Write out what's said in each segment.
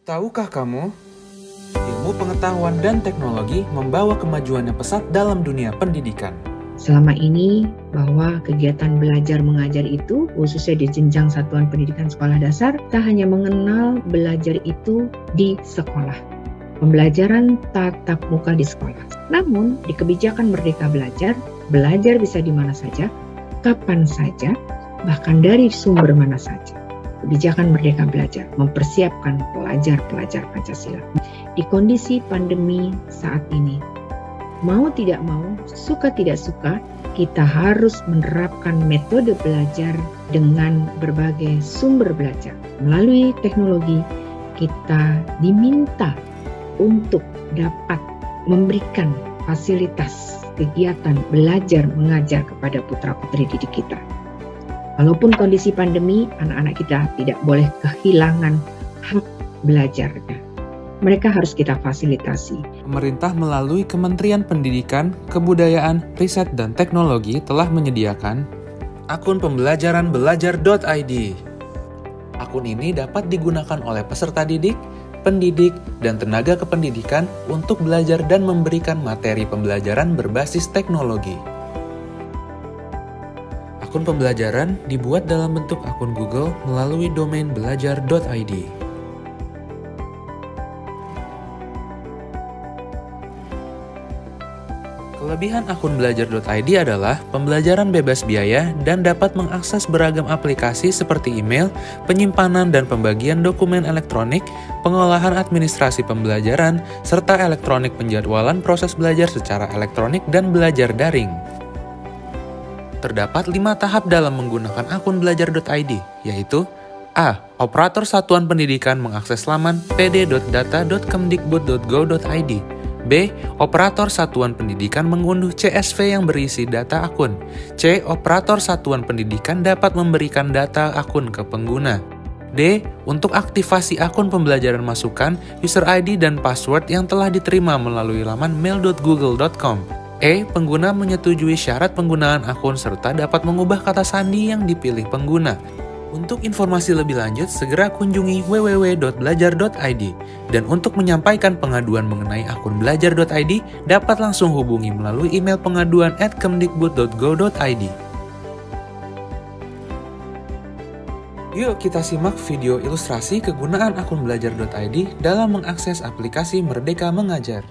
Tahukah kamu, ilmu pengetahuan dan teknologi membawa kemajuan yang pesat dalam dunia pendidikan. Selama ini, bahwa kegiatan belajar mengajar itu, khususnya di jenjang satuan pendidikan sekolah dasar, tak hanya mengenal belajar itu di sekolah. Pembelajaran tatap muka di sekolah. Namun, di kebijakan Merdeka Belajar, belajar bisa di mana saja, kapan saja, bahkan dari sumber mana saja. Kebijakan Merdeka Belajar mempersiapkan pelajar-pelajar Pancasila. Di kondisi pandemi saat ini, mau tidak mau, suka tidak suka, kita harus menerapkan metode belajar dengan berbagai sumber belajar. Melalui teknologi, kita diminta untuk dapat memberikan fasilitas kegiatan belajar mengajar kepada putra-putri didik kita. Walaupun kondisi pandemi, anak-anak kita tidak boleh kehilangan hak belajarnya. Mereka harus kita fasilitasi. Pemerintah melalui Kementerian Pendidikan, Kebudayaan, Riset, dan Teknologi telah menyediakan akun pembelajaran belajar.id. Akun ini dapat digunakan oleh peserta didik, pendidik, dan tenaga kependidikan untuk belajar dan memberikan materi pembelajaran berbasis teknologi. Akun pembelajaran dibuat dalam bentuk akun Google melalui domain belajar.id. Kelebihan akun belajar.id adalah pembelajaran bebas biaya dan dapat mengakses beragam aplikasi seperti email, penyimpanan dan pembagian dokumen elektronik, pengolahan administrasi pembelajaran, serta elektronik penjadwalan proses belajar secara elektronik dan belajar daring. Terdapat 5 tahap dalam menggunakan akun belajar.id, yaitu A. Operator satuan pendidikan mengakses laman pd.data.kemdikbud.go.id. B. Operator satuan pendidikan mengunduh CSV yang berisi data akun. C. Operator satuan pendidikan dapat memberikan data akun ke pengguna. D. Untuk aktivasi akun pembelajaran masukkan user ID dan password yang telah diterima melalui laman mail.google.com. E. Pengguna menyetujui syarat penggunaan akun serta dapat mengubah kata sandi yang dipilih pengguna. Untuk informasi lebih lanjut, segera kunjungi www.belajar.id. Dan untuk menyampaikan pengaduan mengenai akun belajar.id, dapat langsung hubungi melalui email pengaduan@kemdikbud.go.id. Yuk kita simak video ilustrasi kegunaan akun belajar.id dalam mengakses aplikasi Merdeka Mengajar.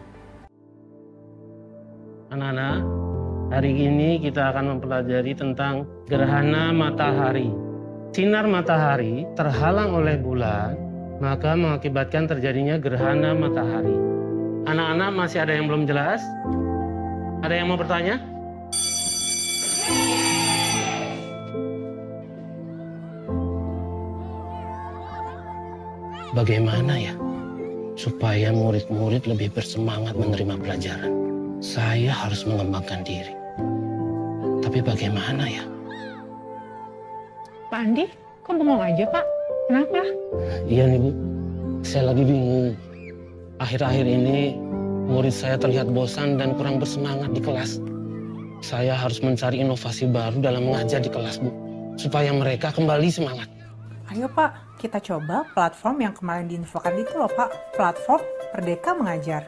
Anak-anak, hari ini kita akan mempelajari tentang gerhana matahari. Sinar matahari terhalang oleh bulan, maka mengakibatkan terjadinya gerhana matahari. Anak-anak masih ada yang belum jelas? Ada yang mau bertanya? Bagaimana ya supaya murid-murid lebih bersemangat menerima pelajaran? Saya harus mengembangkan diri. Tapi bagaimana ya? Pak Andi, kok bengong aja Pak? Kenapa? Iya nih Bu, saya lagi bingung. Akhir-akhir ini murid saya terlihat bosan dan kurang bersemangat di kelas. Saya harus mencari inovasi baru dalam mengajar di kelas Bu, supaya mereka kembali semangat. Ayo Pak, kita coba platform yang kemarin diinfokan itu loh Pak, platform Merdeka Mengajar.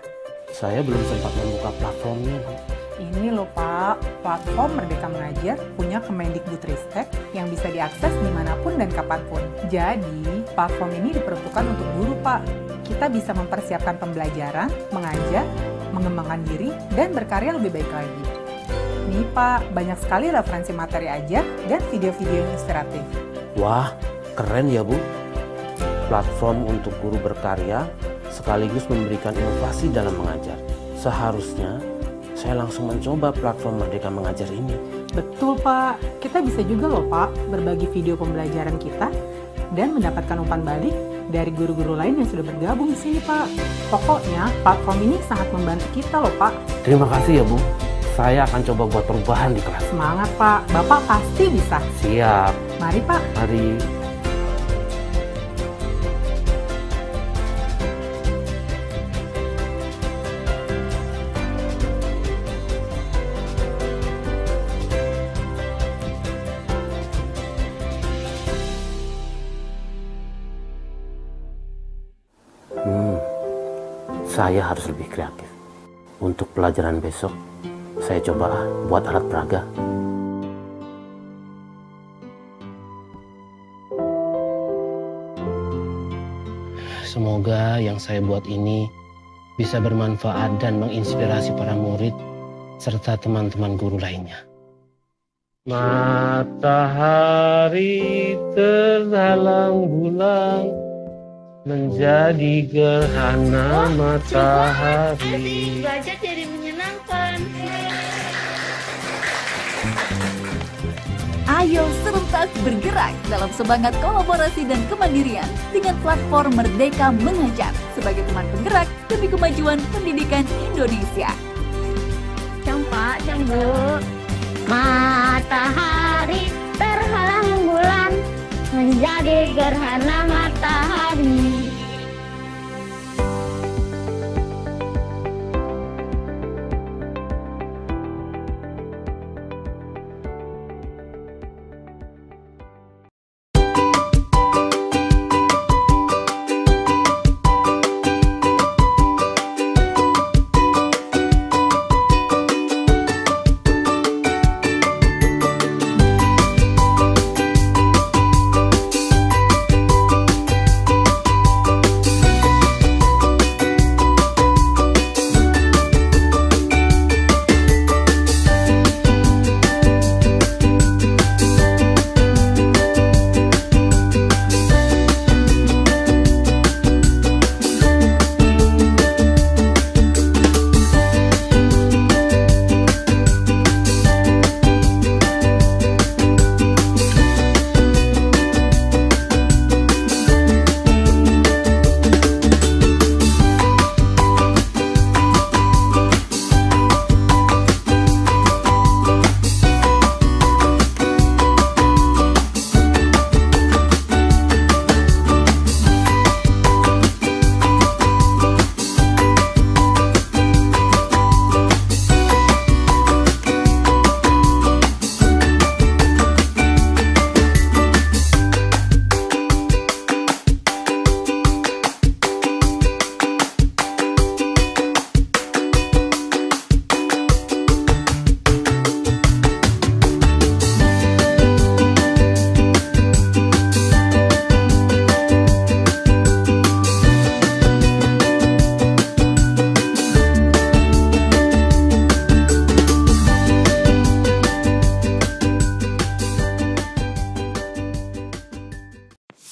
Saya belum sempat membuka platformnya Bu. Ini loh Pak, platform Merdeka Mengajar punya Kemendikbudristek yang bisa diakses dimanapun dan kapanpun. Jadi, platform ini diperuntukkan untuk guru Pak. Kita bisa mempersiapkan pembelajaran, mengajar, mengembangkan diri, dan berkarya lebih baik lagi. Nih Pak, banyak sekali referensi materi ajar dan video-video yang inspiratif. Wah, keren ya Bu. Platform untuk guru berkarya sekaligus memberikan inovasi dalam mengajar. Seharusnya saya langsung mencoba platform Merdeka Mengajar ini. Betul Pak, kita bisa juga loh Pak berbagi video pembelajaran kita dan mendapatkan umpan balik dari guru-guru lain yang sudah bergabung di sini Pak. Pokoknya platform ini sangat membantu kita loh Pak. Terima kasih ya Bu, saya akan coba buat perubahan di kelas. Semangat Pak, Bapak pasti bisa. Siap. Mari Pak. Mari. saya harus lebih kreatif. Untuk pelajaran besok, saya coba buat alat peraga. Semoga yang saya buat ini bisa bermanfaat dan menginspirasi para murid serta teman-teman guru lainnya. Matahari terhalang bulan menjadi gerhana matahari. Belajar jadi menyenangkan. Ayo serentak bergerak dalam semangat kolaborasi dan kemandirian dengan platform Merdeka Mengajar sebagai teman penggerak demi kemajuan pendidikan Indonesia. Campak, Bu. Matahari terhalang bulan menjadi gerhana matahari.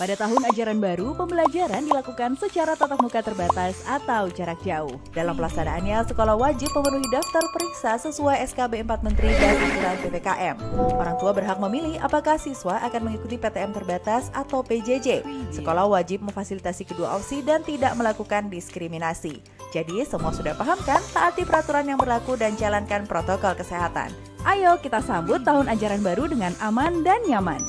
Pada tahun ajaran baru, pembelajaran dilakukan secara tatap muka terbatas atau jarak jauh. Dalam pelaksanaannya, sekolah wajib memenuhi daftar periksa sesuai SKB 4 Menteri dan aturan PPKM. Orang tua berhak memilih apakah siswa akan mengikuti PTM terbatas atau PJJ. Sekolah wajib memfasilitasi kedua opsi dan tidak melakukan diskriminasi. Jadi, semua sudah paham kan? Taati peraturan yang berlaku dan jalankan protokol kesehatan. Ayo kita sambut tahun ajaran baru dengan aman dan nyaman.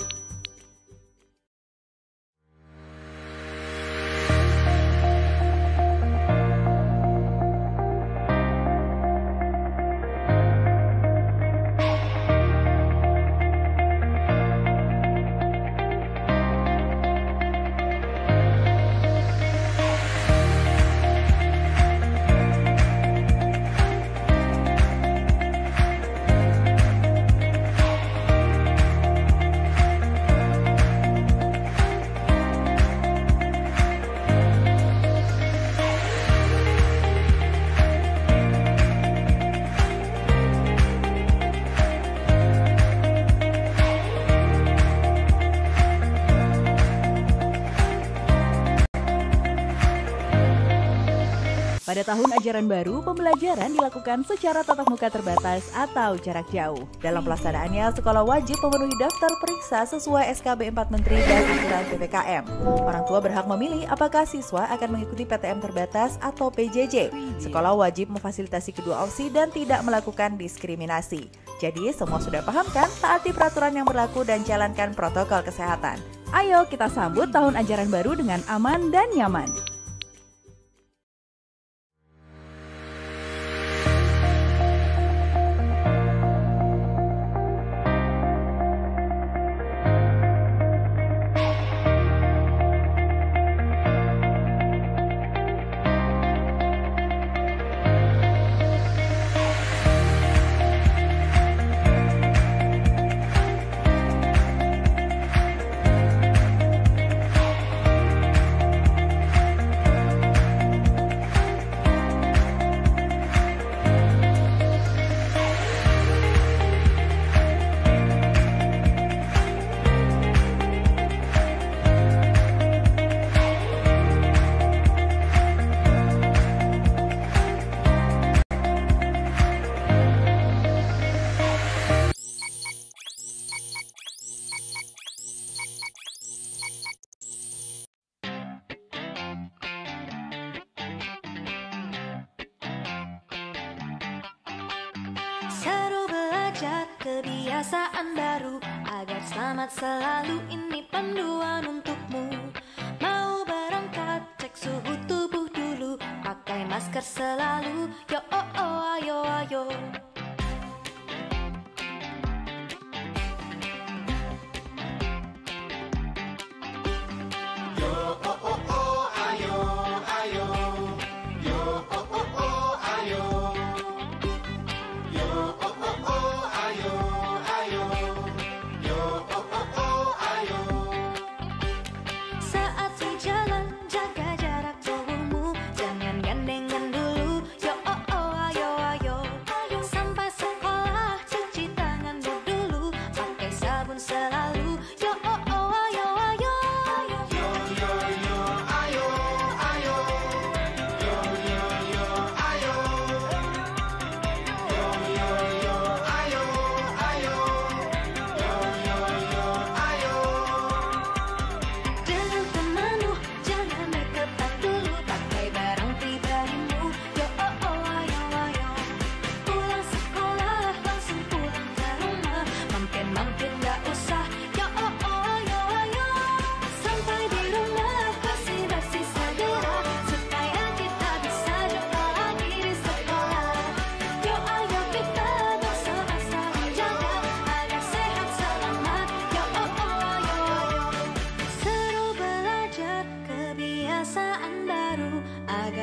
Pada tahun ajaran baru, pembelajaran dilakukan secara tatap muka terbatas atau jarak jauh. Dalam pelaksanaannya, sekolah wajib memenuhi daftar periksa sesuai SKB 4 Menteri dan aturan PPKM. Orang tua berhak memilih apakah siswa akan mengikuti PTM terbatas atau PJJ. Sekolah wajib memfasilitasi kedua opsi dan tidak melakukan diskriminasi. Jadi, semua sudah paham kan? Taati peraturan yang berlaku dan jalankan protokol kesehatan. Ayo kita sambut tahun ajaran baru dengan aman dan nyaman. belajar kebiasaan baru agar selamat selalu, ini panduan untukmu. Mau berangkat, cek suhu tubuh dulu, pakai masker selalu, yo oh oh ayo ayo.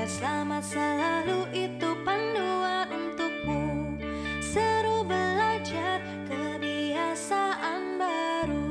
Selamat selalu, itu panduan untukmu. Seru belajar kebiasaan baru.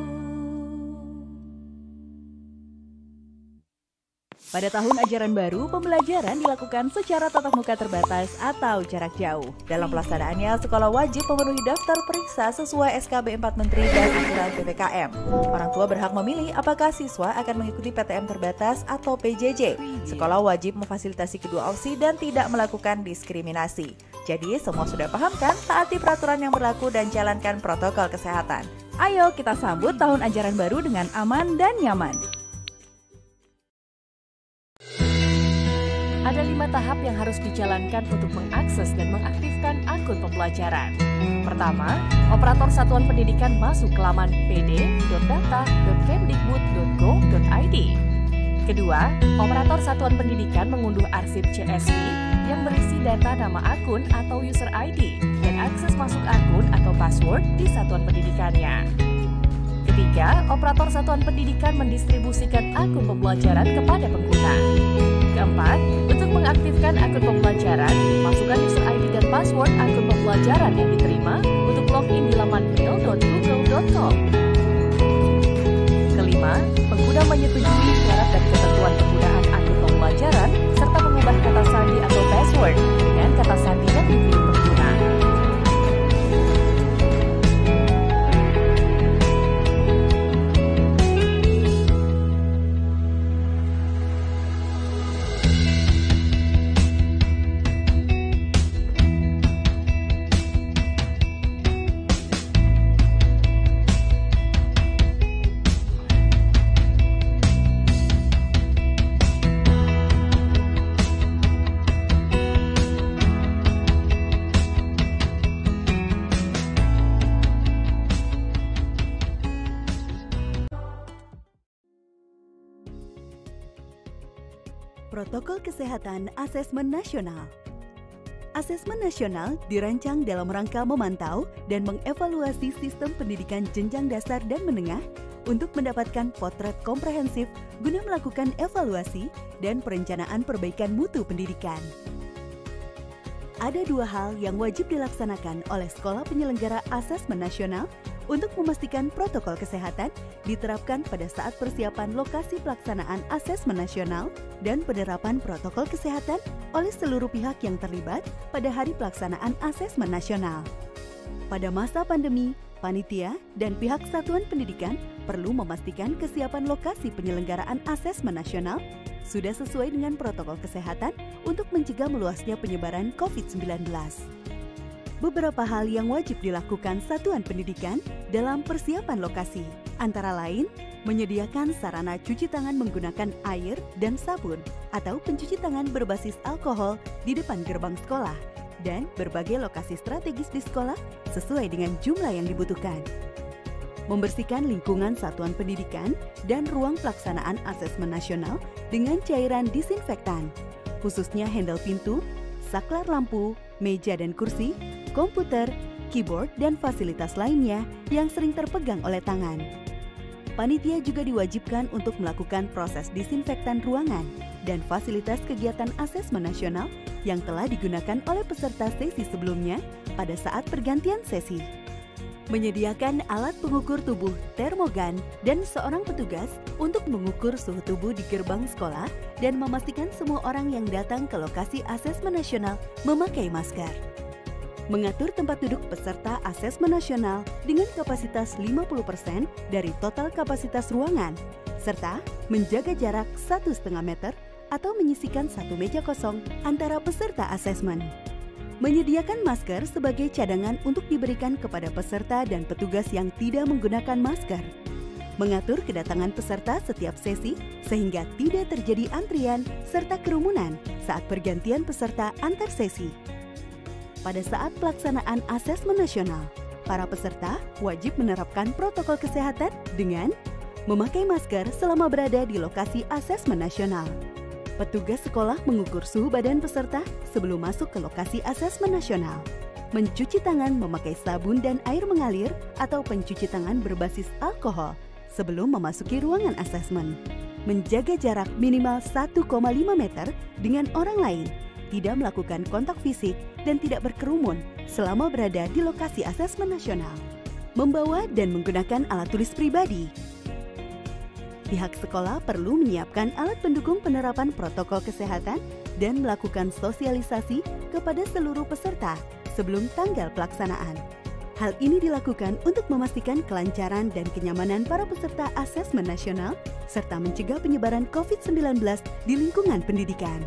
Pada tahun ajaran baru, pembelajaran dilakukan secara tatap muka terbatas atau jarak jauh. Dalam pelaksanaannya, sekolah wajib memenuhi daftar periksa sesuai SKB 4 Menteri dan aturan PPKM. Orang tua berhak memilih apakah siswa akan mengikuti PTM terbatas atau PJJ. Sekolah wajib memfasilitasi kedua opsi dan tidak melakukan diskriminasi. Jadi, semua sudah paham kan? Taati peraturan yang berlaku dan jalankan protokol kesehatan. Ayo kita sambut tahun ajaran baru dengan aman dan nyaman. Ada 5 tahap yang harus dijalankan untuk mengakses dan mengaktifkan akun pembelajaran. Pertama, operator satuan pendidikan masuk ke laman pd.data.kemdikbud.go.id. Kedua, operator satuan pendidikan mengunduh arsip CSV yang berisi data nama akun atau user ID dan akses masuk akun atau password di satuan pendidikannya. Ketiga, operator satuan pendidikan mendistribusikan akun pembelajaran kepada pengguna. Keempat, untuk mengaktifkan akun pembelajaran, masukkan user ID dan password akun pembelajaran yang diterima untuk login di laman mail.google.com. Kelima, pengguna menyetujui syarat dan ketentuan penggunaan akun pembelajaran serta mengubah kata sandi atau password dengan kata sandi yang dipilih pengguna. Protokol Kesehatan Asesmen Nasional. Asesmen nasional dirancang dalam rangka memantau dan mengevaluasi sistem pendidikan jenjang dasar dan menengah untuk mendapatkan potret komprehensif guna melakukan evaluasi dan perencanaan perbaikan mutu pendidikan. Ada 2 hal yang wajib dilaksanakan oleh sekolah penyelenggara asesmen nasional untuk memastikan protokol kesehatan diterapkan pada saat persiapan lokasi pelaksanaan asesmen nasional dan penerapan protokol kesehatan oleh seluruh pihak yang terlibat pada hari pelaksanaan asesmen nasional. Pada masa pandemi, panitia dan pihak satuan pendidikan perlu memastikan kesiapan lokasi penyelenggaraan asesmen nasional sudah sesuai dengan protokol kesehatan untuk mencegah meluasnya penyebaran COVID-19. Beberapa hal yang wajib dilakukan satuan pendidikan dalam persiapan lokasi, antara lain menyediakan sarana cuci tangan menggunakan air dan sabun atau pencuci tangan berbasis alkohol di depan gerbang sekolah dan berbagai lokasi strategis di sekolah sesuai dengan jumlah yang dibutuhkan. Membersihkan lingkungan satuan pendidikan dan ruang pelaksanaan asesmen nasional dengan cairan disinfektan, khususnya handle pintu, saklar lampu, meja dan kursi, komputer, keyboard, dan fasilitas lainnya yang sering terpegang oleh tangan. Panitia juga diwajibkan untuk melakukan proses disinfektan ruangan dan fasilitas kegiatan asesmen nasional yang telah digunakan oleh peserta sesi sebelumnya pada saat pergantian sesi. Menyediakan alat pengukur tubuh termogan dan seorang petugas untuk mengukur suhu tubuh di gerbang sekolah dan memastikan semua orang yang datang ke lokasi asesmen nasional memakai masker. Mengatur tempat duduk peserta asesmen nasional dengan kapasitas 50% dari total kapasitas ruangan, serta menjaga jarak 1,5 meter atau menyisihkan satu meja kosong antara peserta asesmen. Menyediakan masker sebagai cadangan untuk diberikan kepada peserta dan petugas yang tidak menggunakan masker. Mengatur kedatangan peserta setiap sesi sehingga tidak terjadi antrian serta kerumunan saat pergantian peserta antar sesi. Pada saat pelaksanaan asesmen nasional, para peserta wajib menerapkan protokol kesehatan dengan memakai masker selama berada di lokasi asesmen nasional. Petugas sekolah mengukur suhu badan peserta sebelum masuk ke lokasi asesmen nasional. Mencuci tangan memakai sabun dan air mengalir atau pencuci tangan berbasis alkohol sebelum memasuki ruangan asesmen. Menjaga jarak minimal 1,5 meter dengan orang lain, tidak melakukan kontak fisik, dan tidak berkerumun selama berada di lokasi asesmen nasional. Membawa dan menggunakan alat tulis pribadi. Pihak sekolah perlu menyiapkan alat pendukung penerapan protokol kesehatan dan melakukan sosialisasi kepada seluruh peserta sebelum tanggal pelaksanaan. Hal ini dilakukan untuk memastikan kelancaran dan kenyamanan para peserta asesmen nasional serta mencegah penyebaran COVID-19 di lingkungan pendidikan.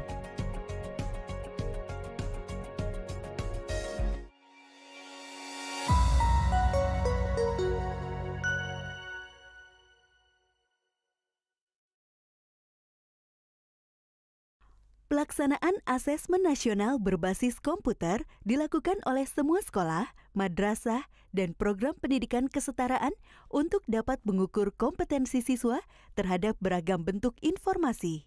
Pelaksanaan asesmen nasional berbasis komputer dilakukan oleh semua sekolah, madrasah, dan program pendidikan kesetaraan untuk dapat mengukur kompetensi siswa terhadap beragam bentuk informasi.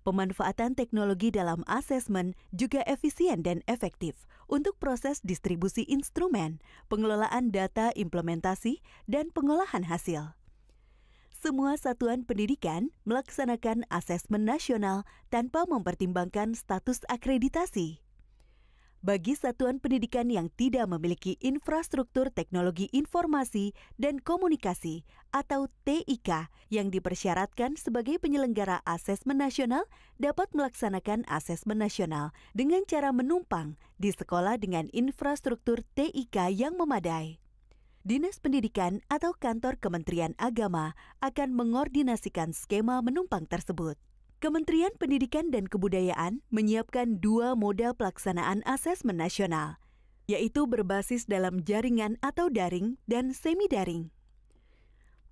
Pemanfaatan teknologi dalam asesmen juga efisien dan efektif untuk proses distribusi instrumen, pengelolaan data implementasi, dan pengolahan hasil. Semua satuan pendidikan melaksanakan asesmen nasional tanpa mempertimbangkan status akreditasi. Bagi satuan pendidikan yang tidak memiliki infrastruktur teknologi informasi dan komunikasi atau TIK yang dipersyaratkan sebagai penyelenggara asesmen nasional dapat melaksanakan asesmen nasional dengan cara menumpang di sekolah dengan infrastruktur TIK yang memadai. Dinas Pendidikan atau Kantor Kementerian Agama akan mengordinasikan skema menumpang tersebut. Kementerian Pendidikan dan Kebudayaan menyiapkan 2 moda pelaksanaan asesmen nasional, yaitu berbasis dalam jaringan atau daring dan semi-daring.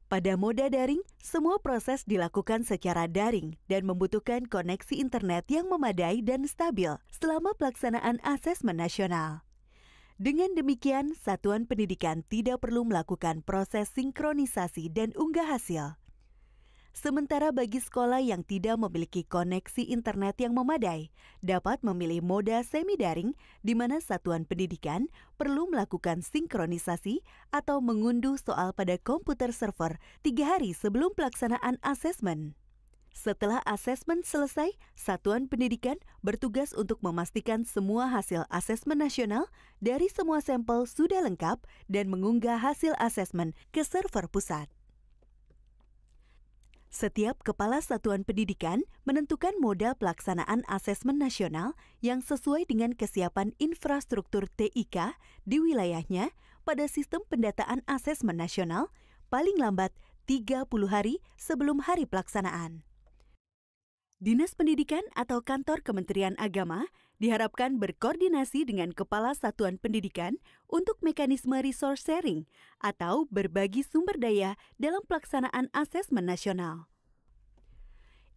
Pada moda daring, semua proses dilakukan secara daring dan membutuhkan koneksi internet yang memadai dan stabil selama pelaksanaan asesmen nasional. Dengan demikian, satuan pendidikan tidak perlu melakukan proses sinkronisasi dan unggah hasil. Sementara bagi sekolah yang tidak memiliki koneksi internet yang memadai, dapat memilih moda semi-daring di mana satuan pendidikan perlu melakukan sinkronisasi atau mengunduh soal pada komputer server 3 hari sebelum pelaksanaan asesmen. Setelah asesmen selesai, satuan pendidikan bertugas untuk memastikan semua hasil asesmen nasional dari semua sampel sudah lengkap dan mengunggah hasil asesmen ke server pusat. Setiap kepala satuan pendidikan menentukan moda pelaksanaan asesmen nasional yang sesuai dengan kesiapan infrastruktur TIK di wilayahnya pada sistem pendataan asesmen nasional paling lambat 30 hari sebelum hari pelaksanaan. Dinas Pendidikan atau Kantor Kementerian Agama diharapkan berkoordinasi dengan Kepala Satuan Pendidikan untuk mekanisme resource sharing atau berbagi sumber daya dalam pelaksanaan asesmen nasional.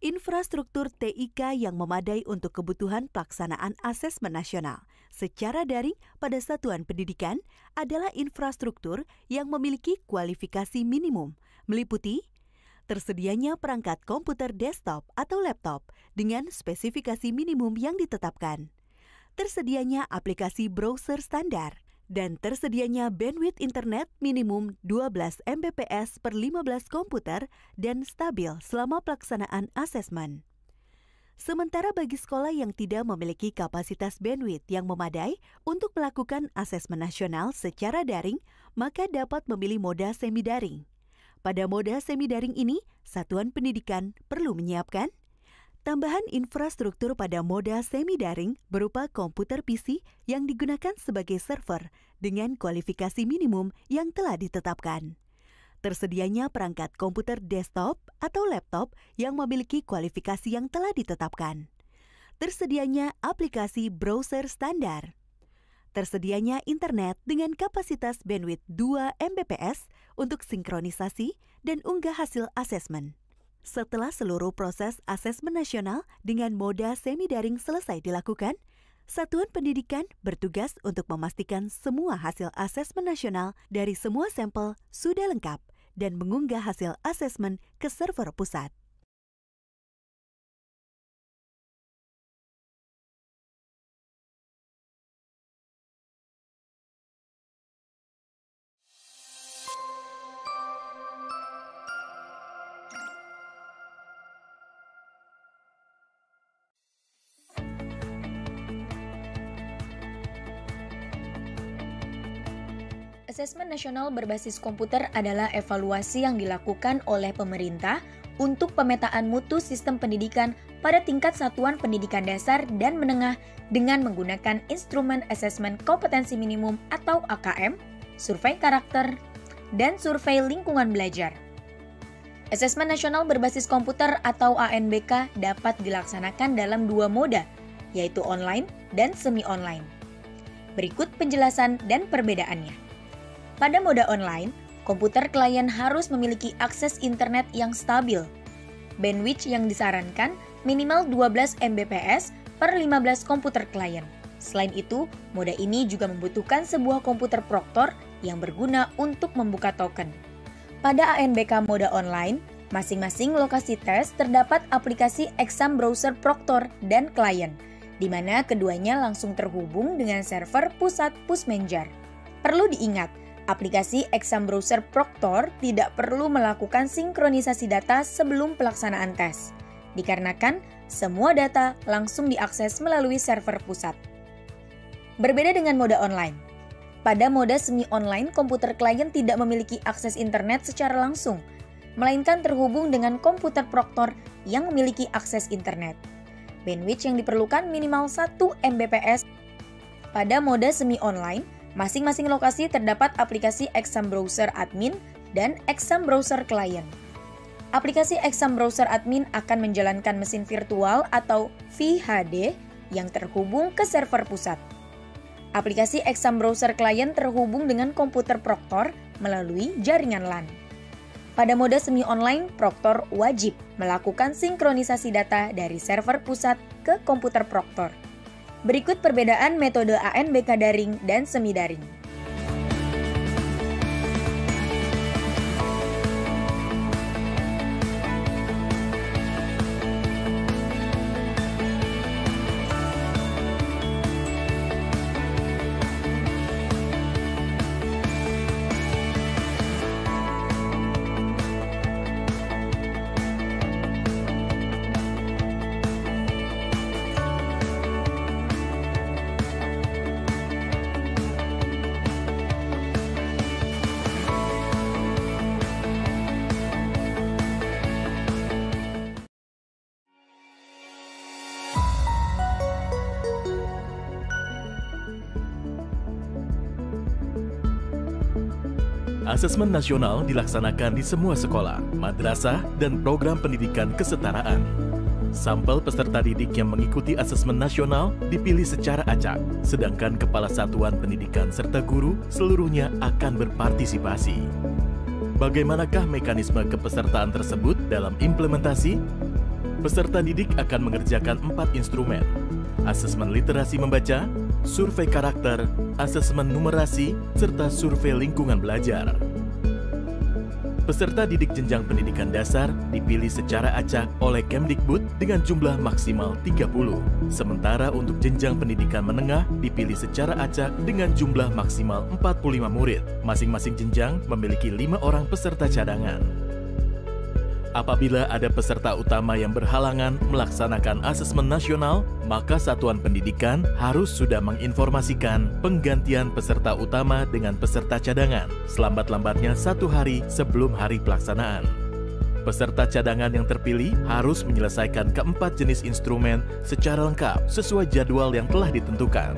Infrastruktur TIK yang memadai untuk kebutuhan pelaksanaan asesmen nasional secara daring pada satuan pendidikan adalah infrastruktur yang memiliki kualifikasi minimum, meliputi tersedianya perangkat komputer desktop atau laptop dengan spesifikasi minimum yang ditetapkan, tersedianya aplikasi browser standar, dan tersedianya bandwidth internet minimum 12 Mbps per 15 komputer dan stabil selama pelaksanaan asesmen. Sementara bagi sekolah yang tidak memiliki kapasitas bandwidth yang memadai untuk melakukan asesmen nasional secara daring, maka dapat memilih moda semi-daring. Pada moda semi-daring ini, satuan pendidikan perlu menyiapkan tambahan infrastruktur pada moda semi-daring berupa komputer PC yang digunakan sebagai server dengan kualifikasi minimum yang telah ditetapkan. Tersedianya perangkat komputer desktop atau laptop yang memiliki kualifikasi yang telah ditetapkan. Tersedianya aplikasi browser standar. Tersedianya internet dengan kapasitas bandwidth 2 Mbps untuk sinkronisasi dan unggah hasil asesmen. Setelah seluruh proses asesmen nasional dengan moda semi-daring selesai dilakukan, satuan pendidikan bertugas untuk memastikan semua hasil asesmen nasional dari semua sampel sudah lengkap dan mengunggah hasil asesmen ke server pusat. Asesmen nasional berbasis komputer adalah evaluasi yang dilakukan oleh pemerintah untuk pemetaan mutu sistem pendidikan pada tingkat satuan pendidikan dasar dan menengah dengan menggunakan instrumen asesmen kompetensi minimum atau AKM, survei karakter, dan survei lingkungan belajar. Asesmen nasional berbasis komputer atau ANBK dapat dilaksanakan dalam dua moda, yaitu online dan semi-online. Berikut penjelasan dan perbedaannya. Pada mode online, komputer klien harus memiliki akses internet yang stabil. Bandwidth yang disarankan minimal 12 Mbps per 15 komputer klien. Selain itu, mode ini juga membutuhkan sebuah komputer proktor yang berguna untuk membuka token. Pada ANBK mode online, masing-masing lokasi tes terdapat aplikasi exam browser proktor dan klien, di mana keduanya langsung terhubung dengan server pusat Pusmenjar. Perlu diingat, aplikasi exam browser proktor tidak perlu melakukan sinkronisasi data sebelum pelaksanaan tes, dikarenakan semua data langsung diakses melalui server pusat. Berbeda dengan mode online. Pada mode semi-online, komputer klien tidak memiliki akses internet secara langsung, melainkan terhubung dengan komputer proktor yang memiliki akses internet. Bandwidth yang diperlukan minimal 1 Mbps. Pada mode semi-online, masing-masing lokasi terdapat aplikasi exam browser admin dan exam browser client. Aplikasi exam browser admin akan menjalankan mesin virtual atau VHD yang terhubung ke server pusat. Aplikasi exam browser client terhubung dengan komputer proktor melalui jaringan LAN. Pada mode semi-online, proktor wajib melakukan sinkronisasi data dari server pusat ke komputer proktor. Berikut perbedaan metode ANBK daring dan semi-daring. Asesmen nasional dilaksanakan di semua sekolah, madrasah, dan program pendidikan kesetaraan. Sampel peserta didik yang mengikuti asesmen nasional dipilih secara acak, sedangkan kepala satuan pendidikan serta guru seluruhnya akan berpartisipasi. Bagaimanakah mekanisme kepesertaan tersebut dalam implementasi? Peserta didik akan mengerjakan 4 instrumen: asesmen literasi membaca, survei karakter, asesmen numerasi, serta survei lingkungan belajar. Peserta didik jenjang pendidikan dasar dipilih secara acak oleh Kemdikbud dengan jumlah maksimal 30. Sementara untuk jenjang pendidikan menengah dipilih secara acak dengan jumlah maksimal 45 murid. Masing-masing jenjang memiliki 5 orang peserta cadangan. Apabila ada peserta utama yang berhalangan melaksanakan asesmen nasional, maka satuan pendidikan harus sudah menginformasikan penggantian peserta utama dengan peserta cadangan selambat-lambatnya 1 hari sebelum hari pelaksanaan. Peserta cadangan yang terpilih harus menyelesaikan keempat jenis instrumen secara lengkap sesuai jadwal yang telah ditentukan.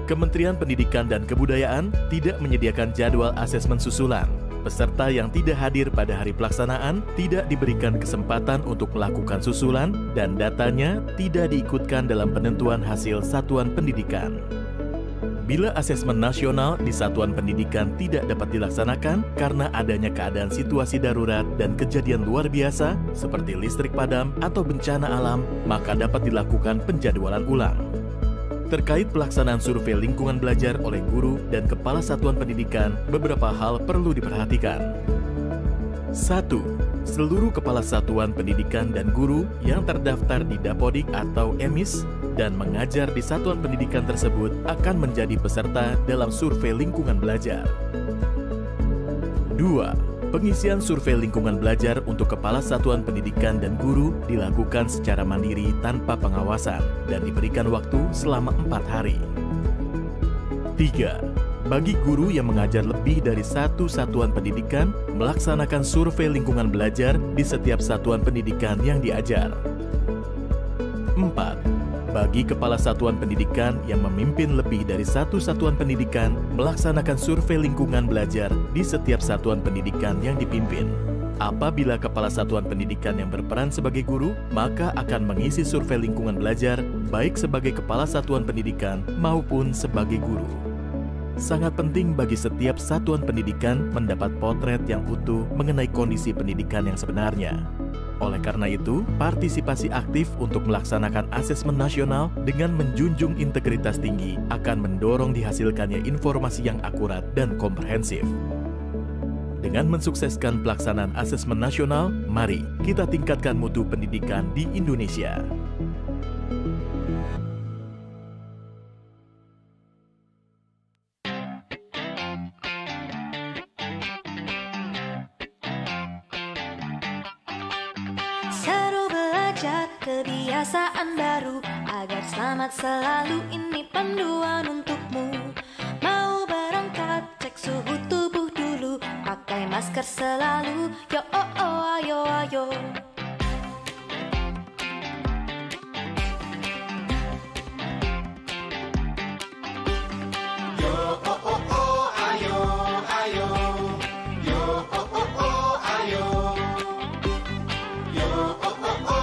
Kementerian Pendidikan dan Kebudayaan tidak menyediakan jadwal asesmen susulan. Peserta yang tidak hadir pada hari pelaksanaan tidak diberikan kesempatan untuk melakukan susulan dan datanya tidak diikutkan dalam penentuan hasil satuan pendidikan. Bila asesmen nasional di satuan pendidikan tidak dapat dilaksanakan karena adanya keadaan situasi darurat dan kejadian luar biasa seperti listrik padam atau bencana alam, maka dapat dilakukan penjadwalan ulang. Terkait pelaksanaan survei lingkungan belajar oleh guru dan kepala satuan pendidikan, beberapa hal perlu diperhatikan. 1. Seluruh kepala satuan pendidikan dan guru yang terdaftar di Dapodik atau EMIS dan mengajar di satuan pendidikan tersebut akan menjadi peserta dalam survei lingkungan belajar. 2. Pengisian survei lingkungan belajar untuk kepala satuan pendidikan dan guru dilakukan secara mandiri tanpa pengawasan dan diberikan waktu selama 4 hari. 3. Bagi guru yang mengajar lebih dari 1 satuan pendidikan, melaksanakan survei lingkungan belajar di setiap satuan pendidikan yang diajar. 4. Bagi kepala satuan pendidikan yang memimpin lebih dari 1 satuan pendidikan, melaksanakan survei lingkungan belajar di setiap satuan pendidikan yang dipimpin. Apabila kepala satuan pendidikan yang berperan sebagai guru, maka akan mengisi survei lingkungan belajar baik sebagai kepala satuan pendidikan maupun sebagai guru. Sangat penting bagi setiap satuan pendidikan mendapat potret yang utuh mengenai kondisi pendidikan yang sebenarnya. Oleh karena itu, partisipasi aktif untuk melaksanakan asesmen nasional dengan menjunjung integritas tinggi akan mendorong dihasilkannya informasi yang akurat dan komprehensif. Dengan mensukseskan pelaksanaan asesmen nasional, mari kita tingkatkan mutu pendidikan di Indonesia. Kebiasaan baru agar selamat selalu, ini panduan untukmu. Mau berangkat cek suhu tubuh dulu, pakai masker selalu. Yo oh oh ayo ayo. Yo oh oh oh ayo ayo. Yo oh oh oh ayo. Yo oh oh oh.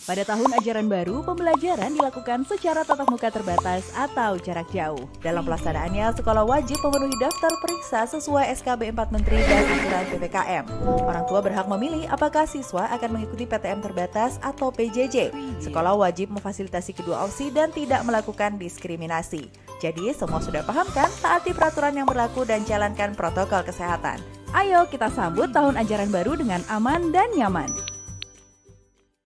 Pada tahun ajaran baru, pembelajaran dilakukan secara tatap muka terbatas atau jarak jauh. Dalam pelaksanaannya, sekolah wajib memenuhi daftar periksa sesuai SKB 4 Menteri dan aturan PPKM. Orang tua berhak memilih apakah siswa akan mengikuti PTM terbatas atau PJJ. Sekolah wajib memfasilitasi kedua opsi dan tidak melakukan diskriminasi. Jadi, semua sudah paham kan? Taati peraturan yang berlaku dan jalankan protokol kesehatan. Ayo kita sambut tahun ajaran baru dengan aman dan nyaman.